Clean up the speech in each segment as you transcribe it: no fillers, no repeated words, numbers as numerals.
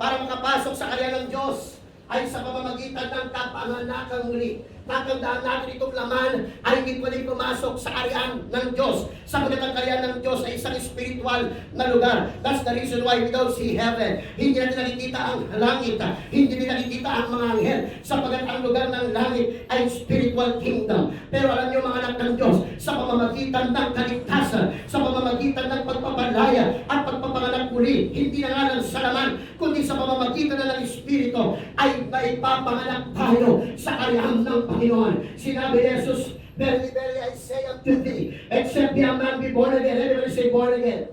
para makapasok sa kaharian ng Diyos ay sa pamamagitan ng kapanganakang muli. Tatandaan natin itong laman ay hindi pwedeng pumasok sa kaharian ng Diyos. Sapagkat ang kaharian ng Diyos ay isang spiritual na lugar. That's the reason why we don't see heaven. Hindi natin nakikita ang langit. Hindi natin nakikita ang mga anghel. Sapagkat ang lugar ng langit ay spiritual kingdom. Pero alam niyo mga anak ng Diyos, sa pamamagitan ng kaligtasan, sa pamamagitan ng pagpapalaya at pagpapanganak muli, hindi na nga lang sa laman, kundi sa pamamagitan na ng Espiritu, ay maipapanganak tayo sa kaharian ng Panginoon. Sinabi ni Jesus, "Verily, verily, I say unto thee, except a man be born again." Everybody say, born again.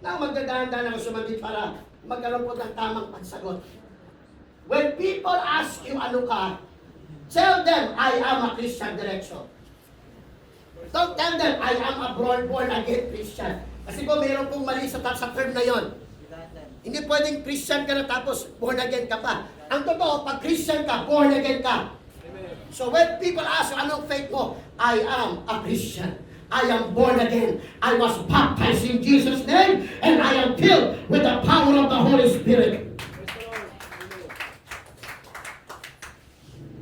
Now, magdadahan-dahan ako sumandit para magkaroon po ng tamang pagsagot. When people ask you ano ka, tell them, I am a Christian direction. Don't tell them, I am a born again Christian. Kasi po, mayroon pong mali sa term na yon. Hindi pwedeng Christian ka na tapos born again ka pa. Ang totoo, pag Christian ka, born again ka. So when people ask, anong faith mo? I am a Christian. I am born again. I was baptized in Jesus' name, and I am filled with the power of the Holy Spirit.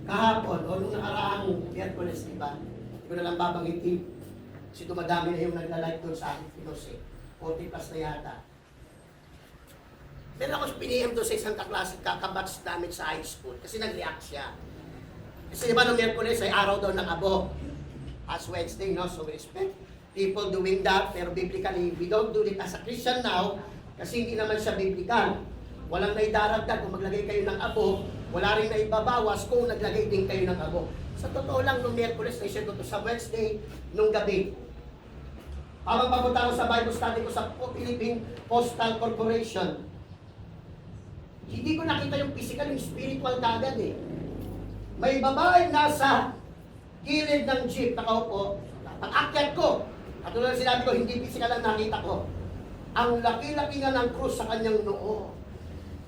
Kahapon, o nung nakaraang Miyerkules, diba? Hindi ko na lang babanggitin. Kasi dumadami na yung nagla-like doon sa aking Pinos, 40 plus na yata. Pero ako pinihim doon sa isang kaklase, kakabats namin sa high school, kasi nag-react siya. Kasi diba nung Miyerkules ay araw daw ng abo. As Wednesday, no? So we respect people doing that, pero biblically, we don't do it as a Christian now, kasi hindi naman siya biblical. Walang naidaragdag kung maglagay kayo ng abo, wala rin naibabawas kung naglagay din kayo ng abo. Sa totoo lang, nung Miyerkules, na-share ko to sa Wednesday, nung gabi. Habang papunta ko sa Bible study ko sa Philippine Postal Corporation, hindi ko nakita yung physical, yung spiritual kagad eh. May babae nasa gilid ng jeep, nakaupo. Pag-akyat ko, katulad sinabi ko, hindi physical ang nakita ko. Ang laki-laki nga ng krus sa kanyang noo.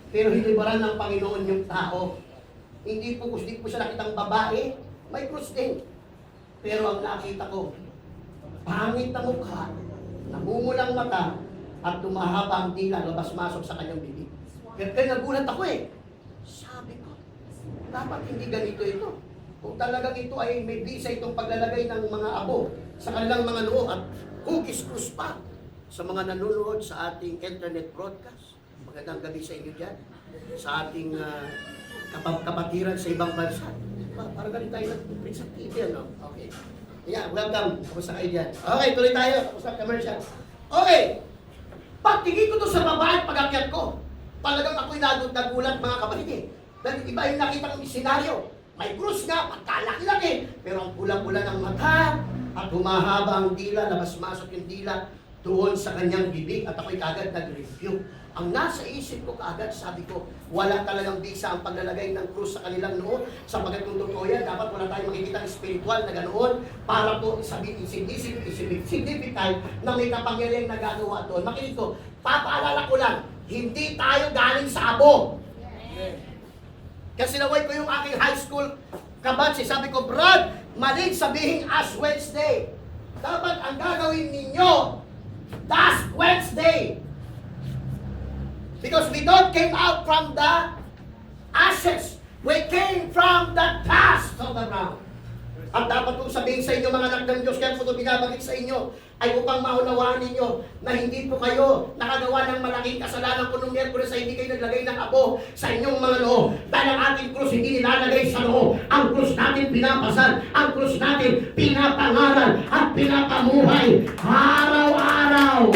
Pero hinibaran ng Panginoon yung tao. Hindi po siya nakitang babae, may krus din. Pero ang nakita ko, pangit na mukha, namumulang mata, at tumahaba ang dila, labas-masok sa kanyang bibig. Kaya nagulat ako eh. Sabi ko, dapat hindi ganito ito. Kung talagang ito ay may bisa itong paglalagay ng mga abo sa kanilang mga noo at hugis krus pa sa mga nanonood sa ating internet broadcast. Magandang gabi sa inyo dyan. Sa ating kapatiran sa ibang bansa. Parang ganito tayo nag-print sa TV, ano? Okay. Yeah, welcome. Kamusta kayo dyan? Okay, tuloy tayo. Kamusta commercial? Okay. Pagtingin ko to sa babae at pag-akyat ko, talagang ako'y nagulat mga kapatid eh. Dahil iba yung nakita kong senaryo. May krus nga, pagkalaki-laki. Pero ang pula-pula ng mata at humahaba ang dila, labas-masok yung dila doon sa kanyang bibig at ako'y kagad nag-review. Ang nasa isip ko kaagad, sabi ko, wala talagang bisa ang paglalagay ng krus sa kanilang noo. Sapagkat kung totoo yan, dapat wala tayong makikita spiritual na ganoon para po sabihin significant na may kapangyarihan na gagawa doon. Makinig ko, papaalala ko lang, hindi tayo galing sa abo. Kasi naway ko yung aking high school kabatsi. Sabi ko, Brad, maling sabihin Ash Wednesday. Dapat ang gagawin ninyo, Ash Wednesday. Because we don't came out from the ashes. We came from the dust of the ground. At dapat kong sabihin sa inyo mga anak ng Diyos, kaya po ito binabagit sa inyo, ay upang maunawaan ninyo na hindi po kayo nakagawa ng malaking kasalanan kung nung Miyerkules ay hindi kayo naglagay ng abo sa inyong mga noo. Dahil ang ating krus hindi nilalagay sa noo. Ang krus natin pinapasal, ang krus natin pinapangaral at pinapamuhay araw-araw.